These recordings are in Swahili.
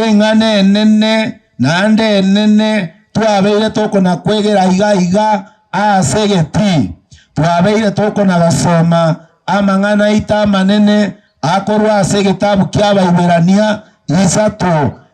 engane nene nande nene twabeire toko na kwegera iga asegeti twabeire toko na gasoma amang'ana ita manene akorwa asegetabu ky'Abaibirania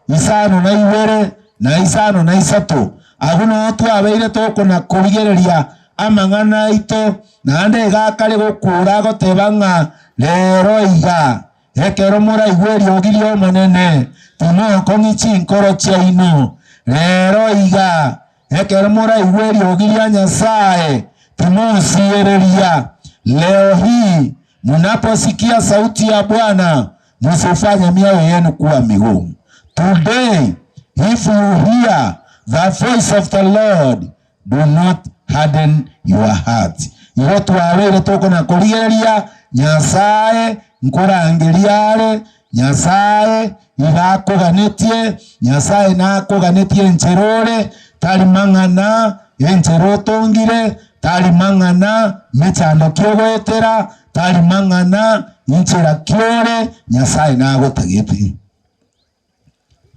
isano na ibere na isano na isato aguno twabeire toko na kurigereria amang'ana ito nande gakare gokura gotebanga lero iga ekero mura igweri ogirio monene timo kongichi nkoro chaino lero iga ekero mura igweri ogiria Nyasaye timo siereria. Leo hii mnaposikia sauti ya Bwana msifanye mioyo yenu kuwa migumu. Today if you hear the voice of the Lord, do not harden your heart. Iyo twabere toko na kurigeria Nyasaye nkurangeriare Nyasaye igakuganetie Nyasaye nakuganetie ncherore tari mang'ana encherotongire tari mang'ana mechando kyogwetera tari mang'ana inchera kyore Nyasaye nagotagete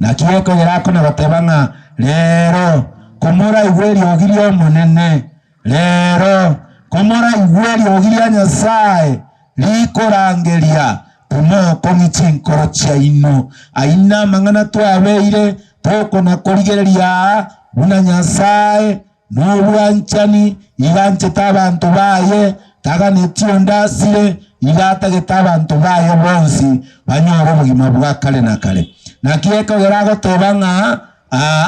na kieko gerako na batebanga lero komora igweri ogirio monene lero komora igweri ogiria Nyasaye likorangeria tumo kongichi nkoro chaino aina mang'ana twabeire toko na kurigeria buna Nyasaye n'obwanchani igancheta abantu baye taganetio ndasire igatageta abantu baye bonsi banyora obugima bwa kale na kale na kieko geragotebanga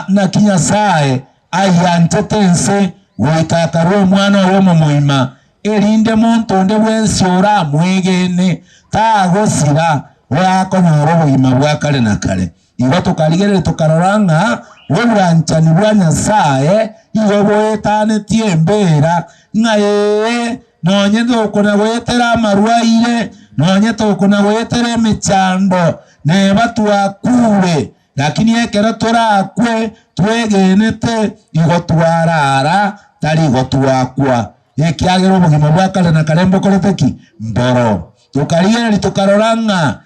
na Nyasaye ayanchete ense goikakarwa omwana oyo momoima erinde muntu onde bwensi ora mwegene tagosira wakonyora obugima bwa kale na kale igo tukarigerere tukaroranga obwanchani bwa Nyasaye igo bwetanetie embera ng'aye nonye tokona gwetera amarwaire nonye tokona gwetera emechando neba twakure lakini ekero torakwe twegenete igo twarara tari igo twakwa ekiagera obugima bwa kale na kale mbokoreteki mboro tukarigereri tukaroranga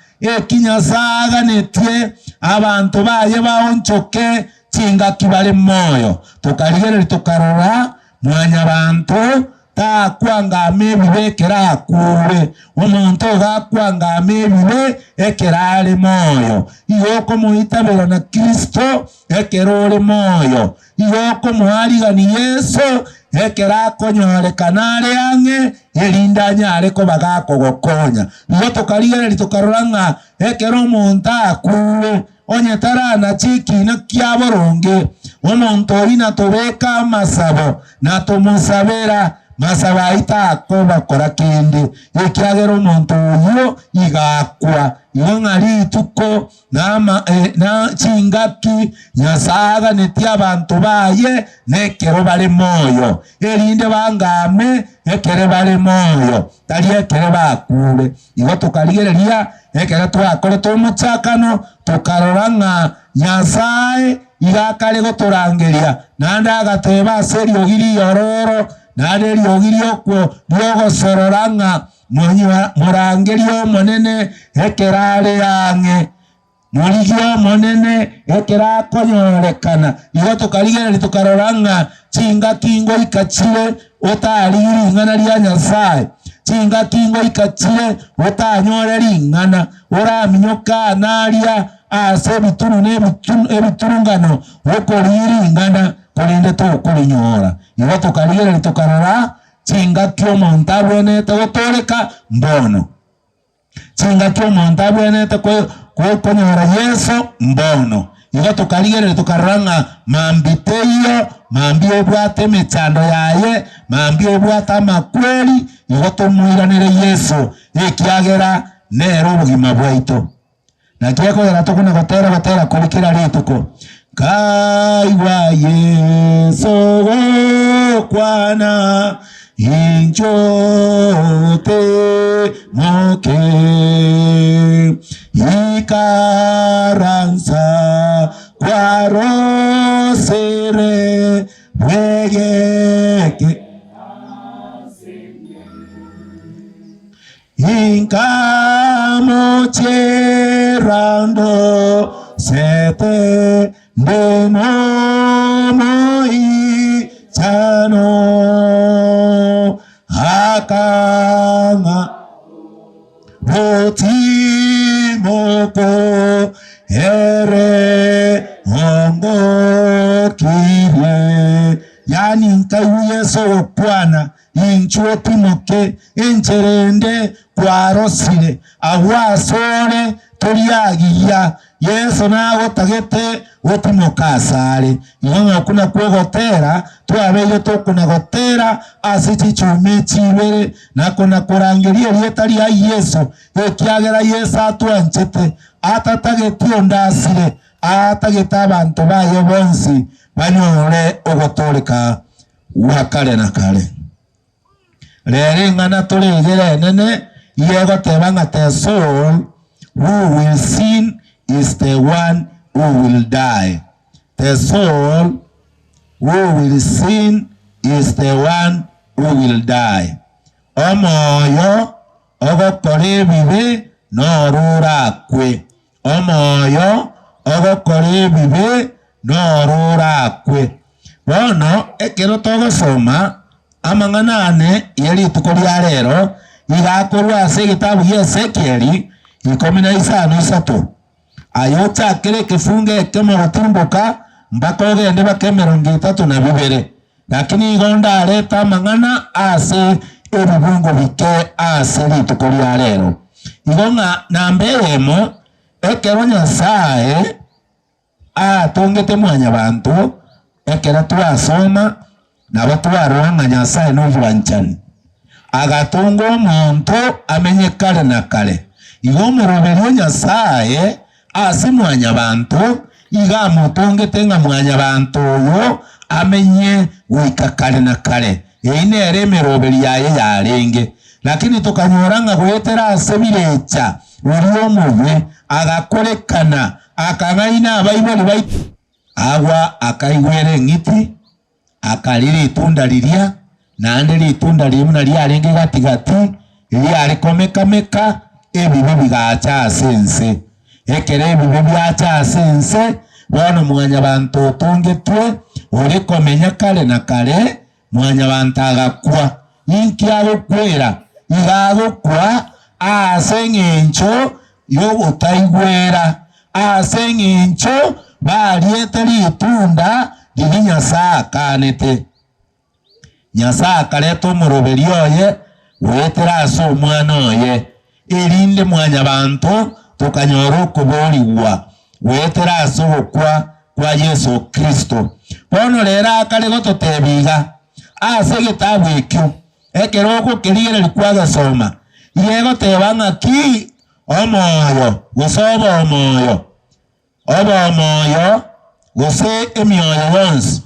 Nyasaye aganetie abantu baye baonchoke chingaki bari moyo tukarigereri tukarora mwanya abantu takwanga amebibe ekera akure omuntu gakwanga amebibe ekera ali moyo iyoko muitabera na Kristo ekera oli moyo iyoko muharigani Yesu ekera konyorekana ari ang'e erindanya areko bagakogokonya iyo tukarigereri tukaroranga ekera omuntu akure onye tarana chikina kyaboronge omuntu orina tobeka amasabo na tumusabera masaba itako bakora kende ekiagera omuntu oyo igakwa iyo ng'ari tuko na chingaki Nyasaye aganetie abantu baye nekero bari moyo erinde bangame ekere bari moyo tari ekere bakure igo tukarigereria ekere twakore tumuchakano tukaroranga Nyasaye igakare goturangeria nande agateba ase riogiri yororo nande riogiri okwo riogosororanga murangerio monene ekerare ang'e murigio monene ekera konyorekana igo tukarigereri tukaroranga chinga kingo ikachire otariri ng'ana ria Nyasaye chinga kingo ikachire otanyore ring'ana oraminyoka naria ase bituru nebiturungano okoriri ng'ana korinde tokorinyora igo tukarigereri tukarora chinga kio omonto abwenete gotoreka mbono chinga kio omonto abwenete konyora Yesu mbono igo tukarigereri tukaroranga mambite iyo mambi obwate emechando yaye mambi obwate amakweri igo tumuiranire Yesu ekiagera nero obugima bwaito nakiekogera tokona gotera kurikira rituko kaigwa Yesu gokwana inchote moke ikaransa kwa rosere wegeke inkamocherando sete ndeno moi chano akanga botimoko ere hongo kirie. Yani nkaiye so Bwana inchuo timoke incherende kwarosire awasore toriagia Yesu nago tagete otimokasare yonga kuna kwogotera twabeire tokuna gotera asiti chume chibere na kuna kurangeria rietari ya Yesu ekiagera Yesu atwanchete atagetio ndasire atageta abantu baye bonsi banyore ogotoreka wakale na kale rere ngana toregere nene yego tebanga te soul who will sin is the one who will die. The soul who will sin is the one who will die. Omoyo ogokore bibe norura kwe. Omoyo ogokore bibe norura kwe. Bono ekero togo soma amanganane yeli tukoria rero igakorwa ase gitabu ya Ezekieli 15:3 ayota kile kifunge kemero timbuka mpaka ogende bakemero 32 lakini igonda aleta mangana ase ebibungo bike ase litukoria rero igonga namberemo ekero Nyasaye atongete mwanya bantu ekera twasoma nabo twaranga Nyasaye n'obubanchani agatunga omuntu amenye kale na kale igomuroberio Nyasaye ase mwanya bantu igamutongete nga mwanya bantu oyo amenye wika kale na kale eine ere meroberi yaye yarenge lakini tukanyoranga gwetera ase birecha uri omuwe agakorekana akagaina abaiboli baitu agwa akaigwere ngiti akaliri itunda liria nande litunda limuna lyarenge gatigati lyarikomeka ebibi bigacha sense ekere ebibi byacha sense bono mwanya bantu otongetwe uri komenya kale na kale mwanya bantu agakwa inki agokwera igagokwa ase ng'encho y'obutaigwera ase ng'encho bariete litunda liri Nyasaye akanete Nyasaye akareta omuroberi oye wetera ase omwana oye erinde mwanya bantu tukanyora okuboriwa wetera ase ogokwa kwa Yesu Kristo. Bono rero akare gototebiga ase gitabu ekio ekero ogokerigereri kwagasoma yegoteba ng'aki omoyo gosoba omoyo oba omoyo gose emioyo yonsi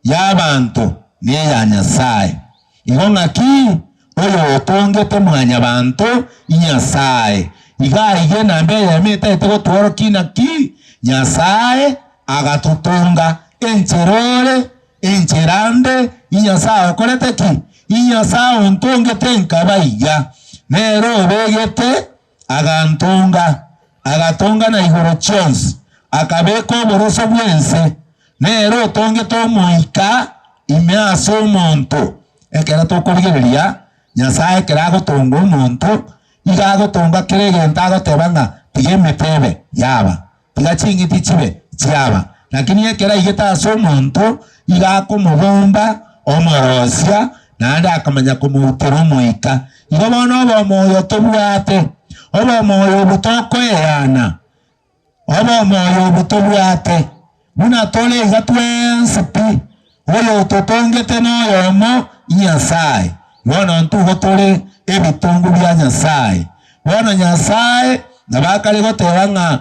y'abantu niya Nyasaye igo ng'aki oyo otongete mwanya bantu Nyasaye iga nambe yemete tegotworo kinaki Nyasaye agatutunga encherore encherande Nyasaye okorete ki Nyasaye ontongete nkabaiga nero obegete agatunga na igoro chionsi akabeka oboroso bwense nero otongete omoika ime ase omonto ekera tokorigereria Nyasaye kera agotunga omonto iga agotunga kere egento agoteba ng'a tiga emetebe yaba tiga ching'iti chibe chiaba lakini ekera igete ase omonto iga akomobomba omorosia naende akamanya komoutera omoika igo bono oba omoyo tobwate oba omoyo obutokoeana oba omoyo obutobwate buna tole iga twensi pi oyo totongete n'oyomo Nyasaye bono ntugo tole ebitungu bya Nyasaye bono Nyasaye nabakare goteba ng'a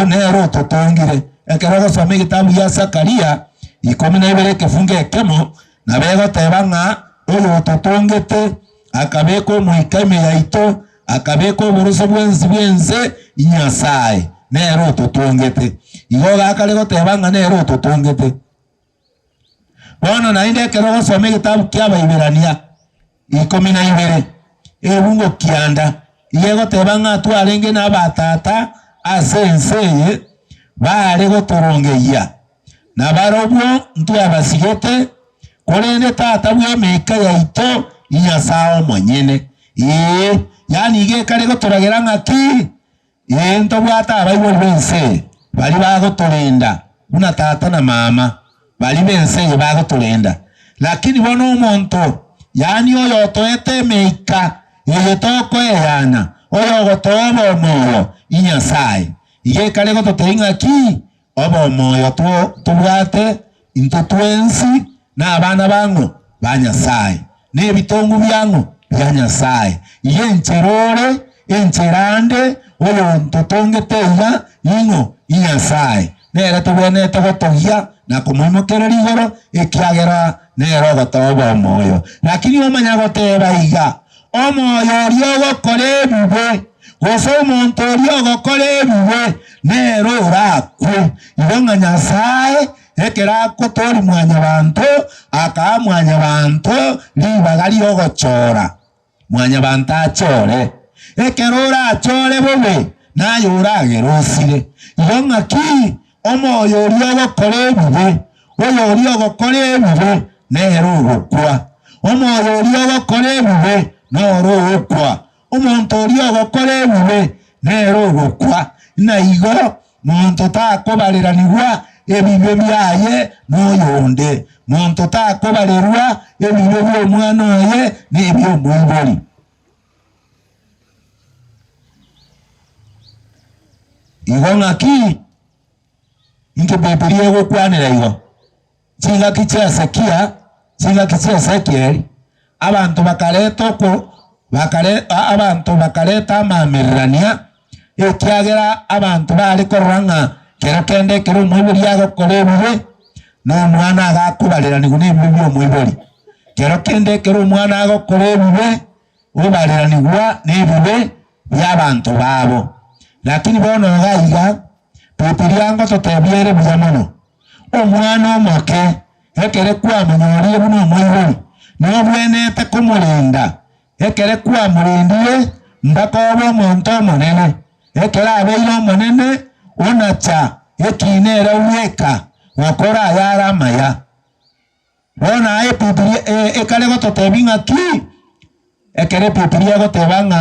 onero totongire ekero gosoma egitabu ya Zakaria 12 kifunge ekemo nabegoteba ng'a oyo totongete akabeka omoika ime yaito akabeka oboroso bwense Nyasaye nero totongete igo gakare goteba ng'a nero totongete bono naende ekero gosoma egitabu kia Baiberania 12 ebungo kianda igegoteba ng'a twarenge n'abatata ase ense eye bari gotorongeia na barobwo ntwabasigete korende tata bwa meka yaito inyasao monyene yani ige kare gotoragera ngaki ento bwata abaiboli bense bali bagotorenda una tata na mama bali bense bagotorenda lakini bono omonto yani oyo toete meka yetoko yana oyo gotoba omoyo inyasai ige kare gototenga ki obo moyo tubwate into twensi na abana bangu banyasai ne bitongu byangu byanyasai iye ncherore encherande oyo ntotongete ya ingo inyasai nera tubone togotogia na kumwimukera ligoro ekiagera nero gotoba omoyo lakini omanya goteba iga omoyo ryo gokore bube goso omonto ryo gokore bube nero urakwe ibonga nyasaye ekera kotori mwanya bantu aka mwanya bantu libaga ryo gochora mwanya bantu achore ekerora achore bube nayo uragerosire ibonga ki omoyo ryo gokore bube oyo ryo gokore bube nero gokwa omoyo ryo gokore bube noro gokwa omonto ryo gokore bube nero gokwa na igo muntu takobareranirwa ebibe byaye noyonde muntu takobarerwa ebibe by'omwana oye n'eby'omwiboli igo ngaki inke Biblia gokwanira igo kinga kichesekia kinga kichesekieri abantu bakareta ko abantu bakareta amamererania ekiagera abantu bari koranga kera kende kero omwiboli agokora ebibe n'omwana agakubareranirwa n'ebibe by'omwiboli kero kende kero omwana agokora ebibe obareranirwa n'ebibe by'abantu babo lakini bono gaiga Biblia ngototebiere buya mono omwana omoke ekere kwamunyorie buno omwiboli nobwenete kumulinda ekere kwamurindie mbakoba omonto omonene ekere abeire omonene onacha ekinera uweka wakora yara maya bona aye Biblia ekare gototebinga ki ekere Biblia gotebanga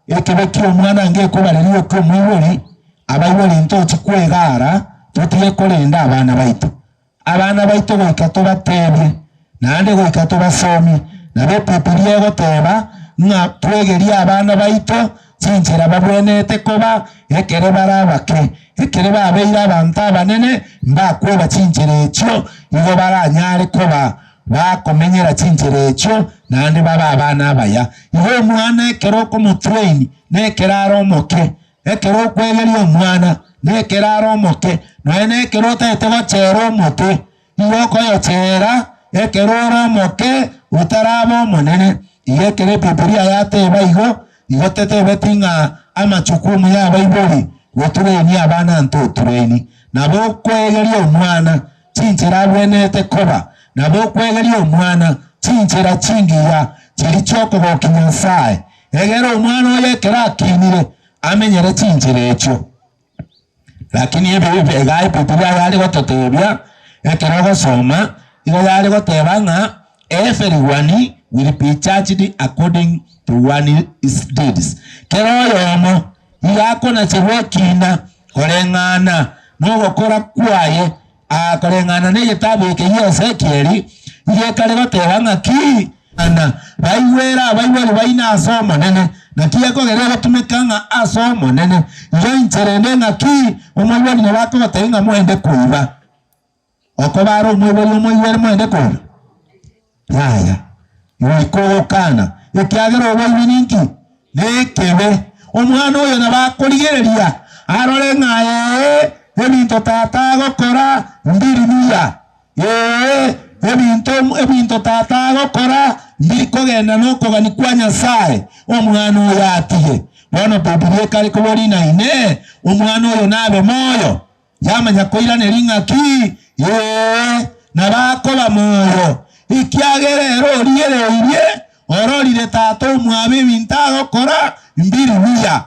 ekebeki omwana ngekubareriwe ko mwiboli abaiboli ntochi kwegara tutie kolenda abana baitu goika tobatebye nande goika tobasomi na Biblia goteba nga twegeria abana baitu chinchira babwenete koba ekere barabake ekere babeira abantu abanene mbakweba chinchira ekyo igo baranyare koba bakomenyera chinchira ekyo nande baba abana abaya igo omwana ekero okumutrain nekero aromoke ekero okwegeria omwana nekero aromoke noene ekero otete gochera omote igo okoyochera ekero oromoke utaraba omonene igo ekero Biblia yateba igo tetebetinga amachukumu y'abaiboli gotureni abana ntotureni nabo kwegeria omwana chinchira abwenete koba nabo kwegeria omwana chinchira chingiya chiri chokogokia Nyasaye egera omwana oyo ekero akinire amenyere chinchira ekyo lakini egai Biblia yari gototebia ekero gosoma igo yari goteba ng'a everyone will be judged according to one his deeds kero yomo igakona chewekina koreng'ana nogokora kwaye koreng'ana n'egitabu eke Ezekieli igekare goteba ng'aki ana baiwera abaiboli baina ase omonene naki ekogera gotumeka ng'a ase omonene igo incherende ng'aki omoiboli nabakogoteba ng'a mwende koiba okobara omoiboli omoibere mwende koiba yaya ikogokana ekiagera oboibi ninki nekebe omwana oyo nabakorigereria arore ng'aye ebinto tata agokora mbiri buya ebinto tata agokora mbiri kogenda nokogani kwa Nyasaye omwana oyo atige bono Biblia ekare koborinaine omwana oyo nabe moyo yamanya koiraneri ng'aki nabakoba moyo ikiagerero oriereirie ororire tata omwabe ebinto agokora mbiri buya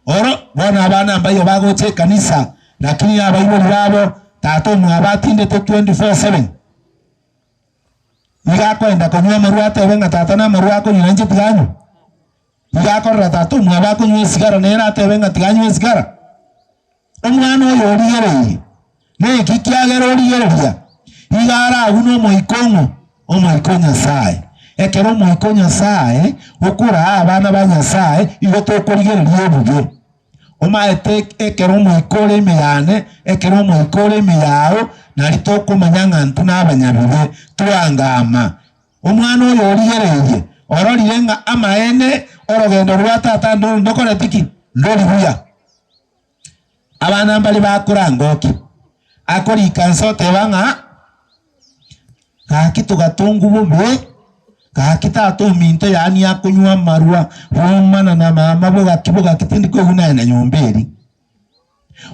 oro bona abana mbayo bagoche kanisa lakini abaibuli babo tato mwabatinde te 24/7 igakwenda kunywa marua tebenga tata na marua ko nyanje tiganyu igakorra tato mwabako nywe sigara nera tebenga tiganyu sigara omwana oyo origereire ne kikiagera origereria igara uno moikongo omoiko Nyasaye ekero moiko Nyasaye okura abana ba Nyasaye igo tokorigereria obuge omaete ekero moikore meyane ekero moikore meyao nari tokumanya ng'antu n'abanyabibe twangama omwana oyo origereire ororire ng'a amaene orogendo rwa tata ndokore tiki ndori buya abana mbali bakurangoki akori kanso tebanga kakito gatungu bube kakita to minto yani akunywa marua romana na mama boga kiboga kitindi ko huna na nyomberi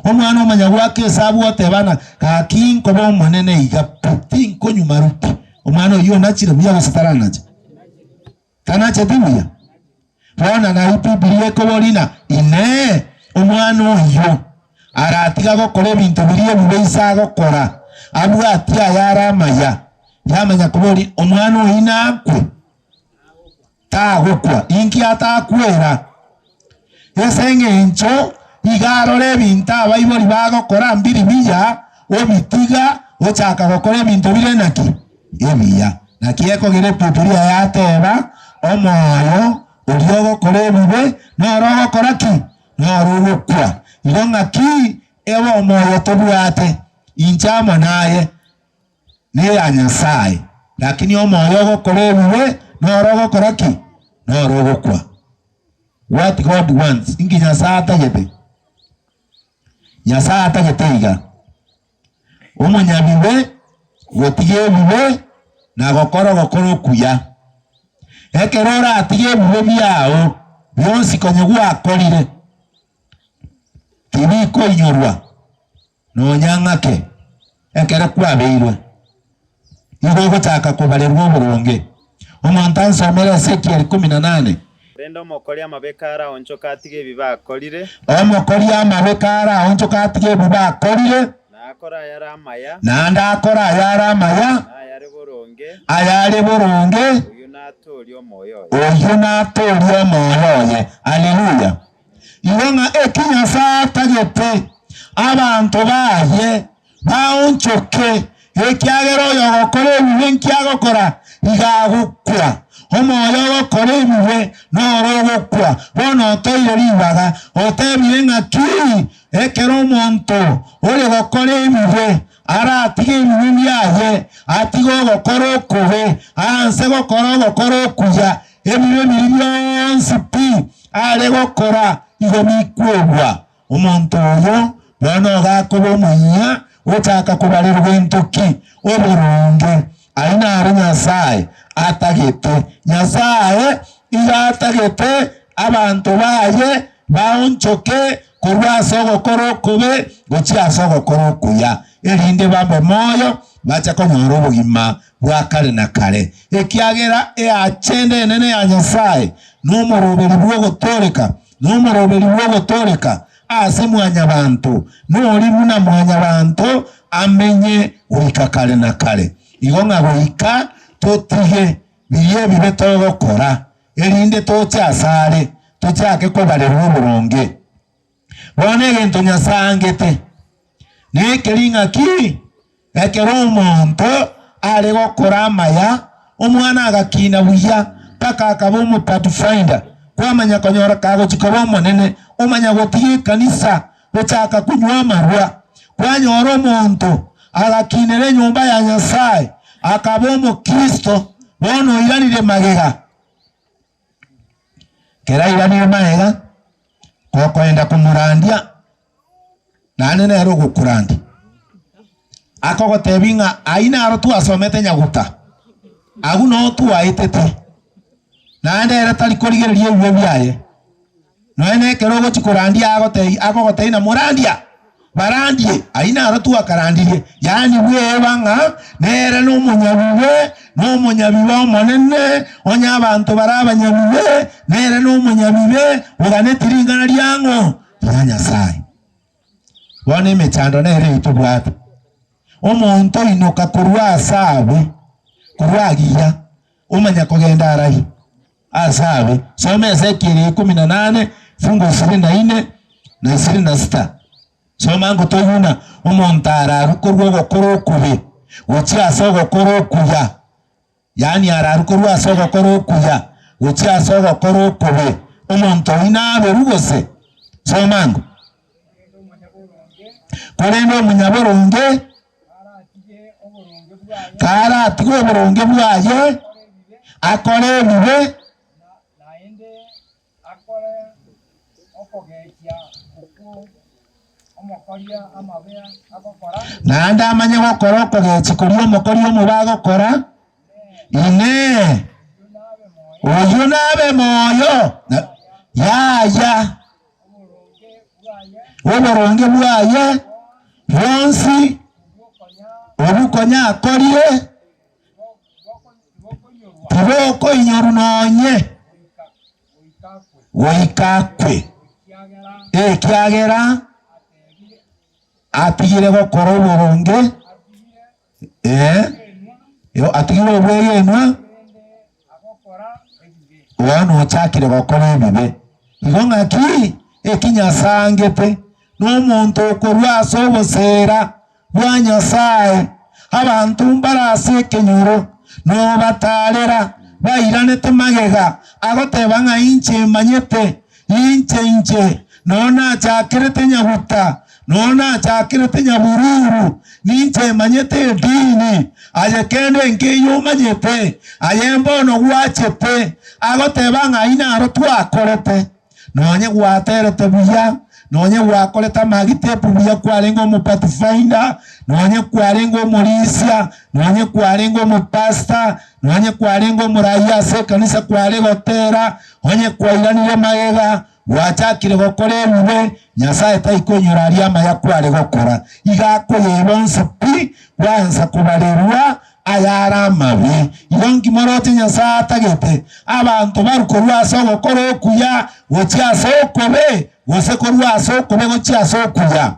omwana omanya gwake sabu otebana kakinko bo monene iga putin ko nyumaruti omwana oyo nachire buya gusatarana je kana chetibuya bona na Biblia ko bolina ine omwana oyo aratiga gokora ebintu biriye bubeisa gokora abwati ayara maya yamanya kubori omwana oinakwe tagukwa inki atakwera esenge encho igarore ebintu abaibori bagokora mbiri biya obitiga ochaka gokora ebintu bire naki ebiya nakieko gire Biblia yateba omoyo orio gokora ebibe noro gokora ki noro gokwa ironga ki ewa omoyo tobwate inchama naye ne ya Nyasaye lakini omoyo gokora ebibe noro gokora ki noro gokwa what God wants ingi Nyasaye atagete Nyasaye atagete iga omunyabibe gotige ebibe na gokora kuya ekerora atige ebibe byao byonsi konye gwakorire tibiko inyorwa nonyang'ake ekere kwabeirwe igo gotaka kubalerwa oboronge omonto ansomera Ezekiel 18 rendo mokori amabekara onchoka atige ebibakorire omokori amabekara onchoka atige ebibakorire nakora yara amaya nanda akora ayara amaya ayare boronge oyo natori omoyo ye haleluya ironga ekinyasa tagete abantu baye baonchoke ekiagero oyo gokora ebibe nkiagokora igagukwa omoyo gokora ebibe noro gokwa bono otoire ribaga otebire ng'aki ekero omonto ore gokora ebibe aratiga ebibe byaye atiga ogokora okube anse gokora okuya ebibe biri byonsi pi are gokora igo bikwebwa omonto oyo bono gakoba omunya otaka kubarirwa entoki oboronge ainare Nyasaye atagete Nyasaye iga atagete abantu baye baonchoke kurwasa ogokora okube gochiasa ogokora okuya erinde bambe moyo bacha konyora obogima bwa kare na kare ekiagera eachende enene ya Nyasaye n'omoroberi bw'ogotoreka ase mwanya bantu nori muna mwanya bantu amenye oika kare na kare igo ng'agoika totige birie bibe togokora erinde tochasare tochake kobarerwa oboronge bono egento Nyasaye angete nekeri ng'aki ekero omonto are gokora amaya omwana agakina buya paka akaba omopathfinder kwamanya konyora kagochikoba omonene omanya gotiga ekanisa ochaka kunywa amarwa kwanyora omonto agakinera enyomba ya Nyasaye akaba omokristo bono iranire magega kera iranire magega gokoenda kumurandia nane nero gukurandi akogotebinga aina aro twasomete nyaguta agu no twaitete nande era tari korigereria ebibe byaye noene kero gochikurandia akogotei na murandia barandie aina aro twakarandirie yani bwebanga nere n'omunyabibe omonene onya abantu barabanyabibe nere n'omunyabibe ogane tiringana lyang'o ya Nyasaye Bone mechando nere itubwata. Omonto inoka kurwa asabe. Kurwa giya. Umanya kugenda arahi. Asabe. Some Ezekieli 18 fungu 24 na 26. Soma ngo toyuna omontara rukorwo gokoro kube. Uchi asogo koro kuya. Yani ararukorwa asogo koro kuya. Uchi asogo koro kube. Omonto inabe rugose. Soma ngo. Korendo munyaboronge. Kara atigo boronge bwaye. Akore bibe. Nanda amanya gokora okogechi kuria omokori omubagokora. Ine. Oyo nabe moyo. Yaya. Oboronge bwaye. Yonsi. Obukonya akorie. Tiboko inyoru nonye. Woikakwe. Kiagera. Atigire gokora oboronge. Atigire obweyenwa. Wano ochakire gokora ebibe. Igo ng'aki ekinyasangete n'omonto okorwa ase obosera bwa Nyasaye abantu mbarase ekenyoro nobatarera bairanete magega agoteba ng'a inche emanyete inche nona achakirete nyabuta nona achakirete nyabururu ninche emanyete edini ayekende nkeyo manyete ayembono gwachete agoteba ng'a inaro twakorete nonye gwaterete buya nonye gwakoreta magitepu buya kwarengo omupatifinder nonye kwarengo omulisia nonye kwarengo omupasta nonye kwarengo omuraia ase ekanisa kware gotera onye kwairanire magega gwachakire gokora ebibe Nyasaye taikonyora aria amaya kware gokora igakoyeba onse pi gwansa kubarerwa ayara amabi igongi morote Nyasaye atagete abantu barukorwa ase ogokora okuya gochi ase okobe gose korwa ase okobe gochi ase okuya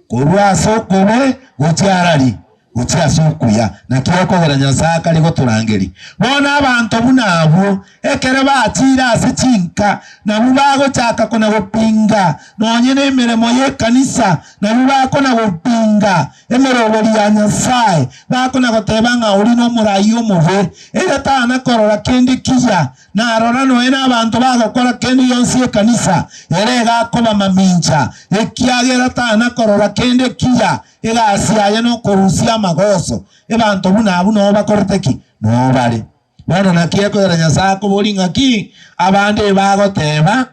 korwa ase okobe gochi arari gochi ase okuya nakio kogera Nyasaye kari goturangeri bona abantu bunabo ekere bachira ase chinka nabo bagochaka kona gopinga nonye nemeremo yekanisa nabo bakona gopinga emerobori ya Nyasaye bakona goteba ng'a ori no murai omobe egatana korora kende kiya narora noe n'abantu bagokora kende yonsi ekanisa ere gakoba mamincha ekiagera tana korora kende kiya egasiaye no korusia magoso ebantu bunabo no bakorete ki no bari bono nakie kogera Nyasaye kobori ng'aki abande bagoteba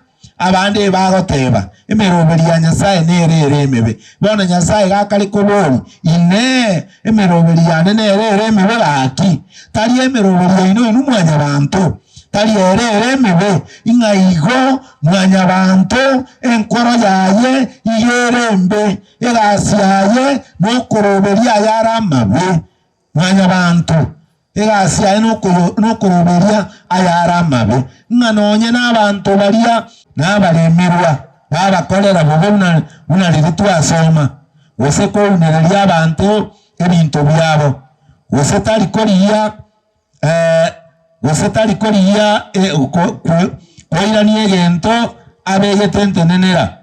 emeroberi ya Nyasaye nere emebe bono Nyasaye gakari kobori ine emeroberi yane nere emebe gaki tari emeroberi ino mwanya bantu tari ere emebe ing'aigo mwanya bantu enkoro yaye igerembe egasi yaye nokoroberi ayara amabe mwanya bantu egasi yaye nokoroberia ayara amabe ng'anonye n'abantu baria n'abalemerwa babakorera bobo bunariri twasoma gose kounereria abantu ebinto byabo gose tari koria koirania egento abegete ntenenera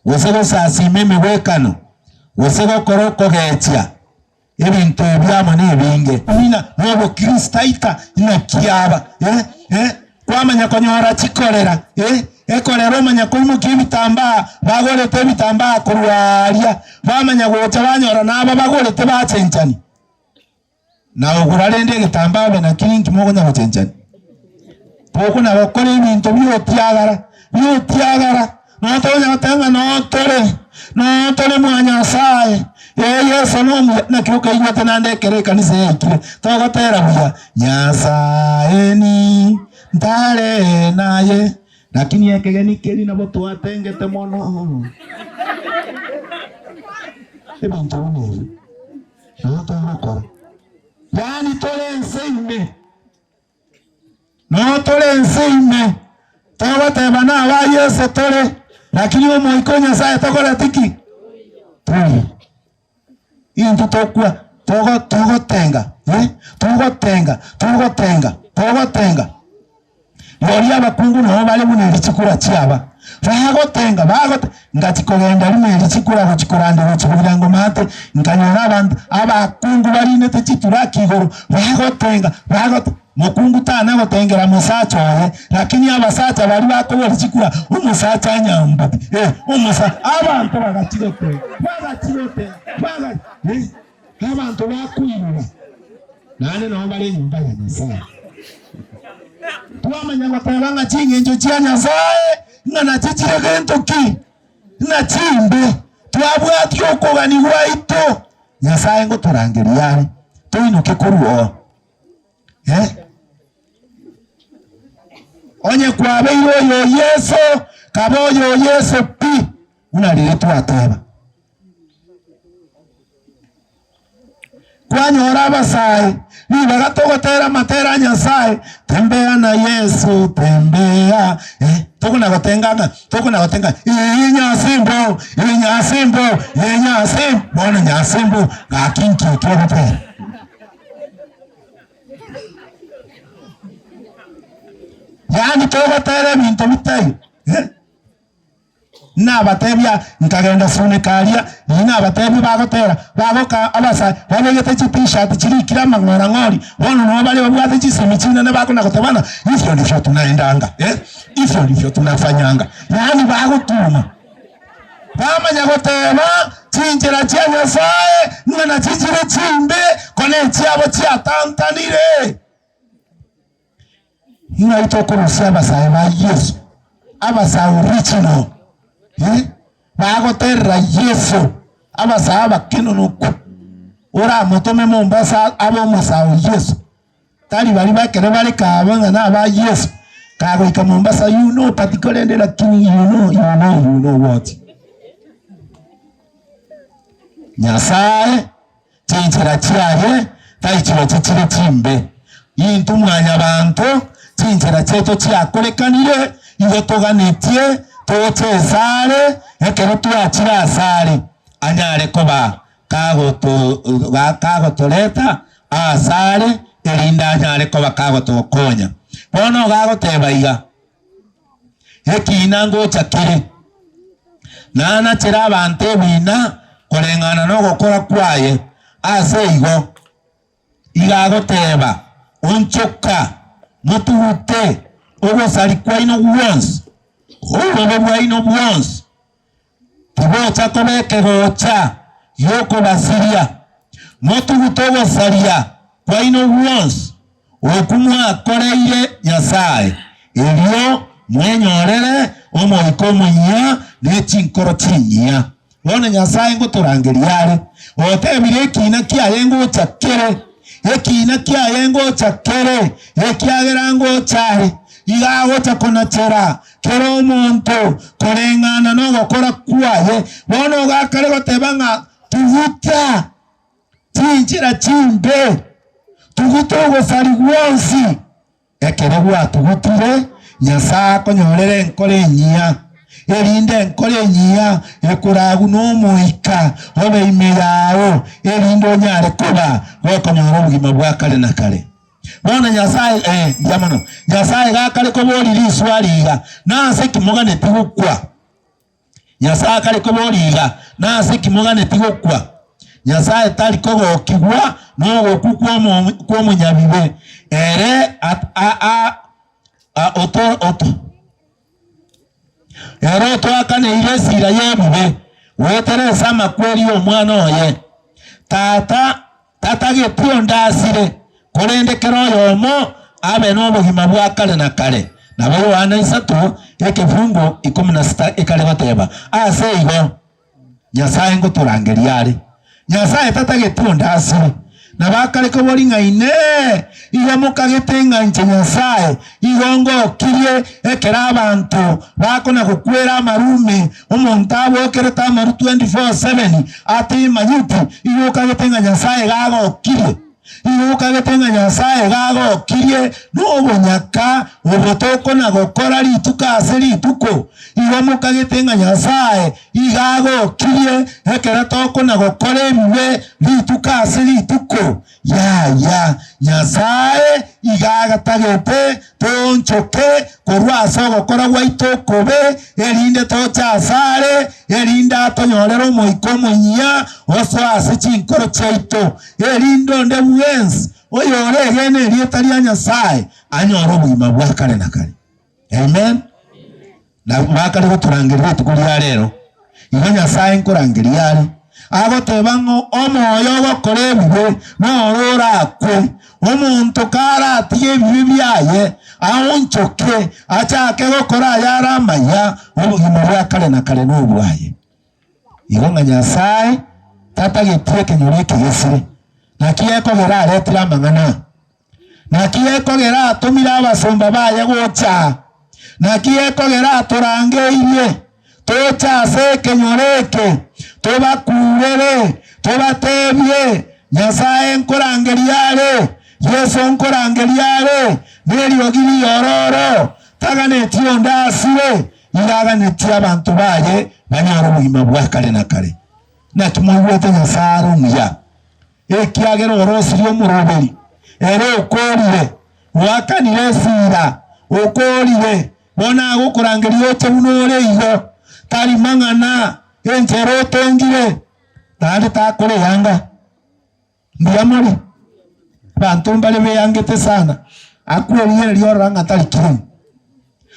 gose gosasima emigwekano gose gokora okogechia ebinto ebyamo nebinge ina nobokristaita inakiaba kwamanya konyora chikorera ekorera omanya koimukia ebitambaa bagorete ebitambaa korwaria bamanya gocha banyora naba bagorete bachenchani na ogura rende egitambaa bena kiringi mogonya gochenchani poko na bakora ebinto byotiagara notonya gotanga notore mwa Nyasaye Yesu na kiruka inyate nandekere ekanisa yaikire togotera buya Nyasaye ni ntare naye lakini ekegeni keri nabo twatengete mono ebintu bino notogokora yani tore enseime togoteba naba Yesu tore lakini omoiko Nyasaye tokora tiki tuyo into tokwa togotenga togotenga yori abakungu nabo bari buneri chikura chiaba bagotenga ngachikogenda rimwe chikura gochikorandira chibugira ngo mate nkanyora abantu abakungu bari nete chitura kigoro bagotenga mukungu tana gotengera musacha oye lakini abasacha bari bakobora chikura umusacha nyamba abantu bagachigote abantu bakwirura nane no bari nyumba ya Nyasaye tuamanya gotebanga chingenjo chia Nyasaye ngana chichire gento ki na chimbe twabwatyo okogani gwaito Nyasaye ngo turangeriare tuinuke kuruo onye kwabeiro yo Yesu kaboyo Yesu pi unalire twateba kwanyora abasai niba gatogotera matera Nyasaye tembea na Yesu tembea tokuna gotenga inyasimbo bona nyasimbo gakinki twogotera yani togotera bintu bitayo nabatebya nkagenda sunikalia ina abatebi bagotera bagoka abasa babegete t-shirt chirikira mangora ngori bono no bali babwate chisemi china ne bakona gotebana ifyo ndivyo tunaendanga ifyo ndivyo tunafanyanga yani bagotuma bamanya goteba chinjira chia Nyasaye ngana chinjira chimbe kone chiabo chia tantanire ina itokurusia abasa ba Yesu abasa original bagoterra Yesu abasaba kinonuku ora motome Mombasa abo musao Yesu tali bali bakere bali kabanga na ba Yesu kago ika Mombasa particularly lakini you know what Nyasaye chinchira chiaye taichiro chichire chimbe yintu mwanya bantu chinchira cheto chiakolekanire igotoganetie toche sare ekero tuachira sare anyare koba kago toleta asare elinda anyare koba kago tokonya bono gago tebaiga ekina ngocha kire nana chira bante bina korengana no gokora kwaye aseigo igago teba onchoka mutute ogo sari kwaino once waino once tibocha komeke gocha yoko basiria motu gutogo saria kwaino once okumwa koreire Nyasaye elio mwenyorere omoiko munya ne chinkoro chinya bona Nyasaye ngo turangeriare otebire kina kiayengo chakere ekina kiayengo chakere ekiagerango chare igago chakona chera kero omonto korengana no gokora kwaye bono gakare gotebanga tuguta chinchira chimbe tuguta gosari wonsi ekere gwa tugutire Nyasaye konyorere nkore nyia erinde nkore nyia ekuragu no muika obe imeyao erindo nyare kuba gokonyora ubugima bwa kale na kale bona Nyasaye jamano Nyasaye gakare ko boriri swaliga nase kimugane tigukwa Nyasaye kare ko boriga nase kimugane tigukwa Nyasaye tali ko gokigwa no gokukwa ko munyabibe ere oto ero to akane iresira yebibe weteresa makweri omwana oye tata getio ndasire korende kero yomo abe no bugima bwa kale na kale nabo Yohana 3 ekifungo 16 ekale bateba ase igo Nyasaye ngo turangeriare Nyasaye tata getio ndasire nabakale ko bori ngaine iyo mukagetenga nche Nyasaye igongo kirie ekera abantu bakona kukwera marume omontabo okereta maru 24/7 ati manyuti iyo kagetenga Nyasaye gago kirie igo ukagetenga Nyasaye gagokirie n'obonyaka obotoko na gokora rituka ase rituko igo mukagetenga Nyasaye igagokirie ekera toko na gokora ebibe rituka ase rituko ya Nyasaye igagatagete tonchoke korwa ase ogokora gwaito kobe erinde tochasare erinde atonyorera omoiko omunyia oso ase chinkoro chiaito erinde onde bwensi oyo oregene erieta ria Nyasaye anyora obogima bwa kare na kare. Amen. Na bakare goturangirira etuko ria rero igo Nyasaye nkorangiria are agoteba ng'o omoyo ogokora ebibe norora akwe omonto kara atige ebibe biaye aonchoke achake gokora ayara amaya obogima bwa kare na kare n'obwaye. Igo ng'a Nyasaye tatagetie kenyoro ekegesire naki ekogera aretire amang'ana naki ekogera atumire abasomba baye gocha naki ekogera atorangeirie tochase kenyoro eke tobakurere tobatebie Nyasaye nkorangeriare Yesu nkorangeriare neriogi ororo taganeti ondasire iraganeti abantu baye banyara obogima bwa kare na kare naki mwigwete Nyasaye omuya ekiagera orosirie omoroberi ere okorire wakanire sira okorire bona agokorangeria oche bunore igo tari mang'ana enchero otongire tari takore yanga ndiamori bantu mbale beyangete sana akweriere riora ng'atari kireni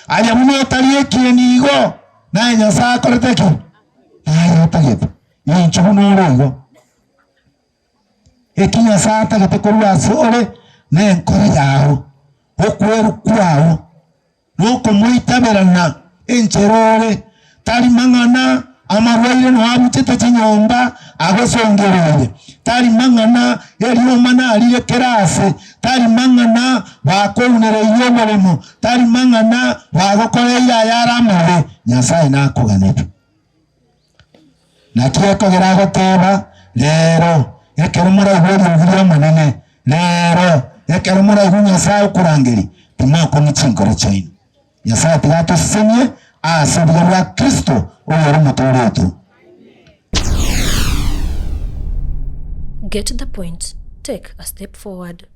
aya muno tari ekieni igo naye Nyasaye akorete ki naye otagete incho bunore igo eki Nyasaye atagete korwa ase ore nenkoro yago okweru kwao nokomoitaberana encherore tari mang'ana amarwaire noabuchete chinyomba agosongereire tari mang'ana erioma narire kerase tari mang'ana bakounereire oboremo tari mang'ana bagokoreire ayara amabe Nyasaye nakoganete naki ekogera agoteba rero ekero moraigu eriogi omonene rero ekero moraigu Nyasaye okorangeri timokoni chinkoro chiaino Nyasaye tigatosesenie ase obuya bwa Kristo oyo ore omotore oito. Get the point. Take a step forward.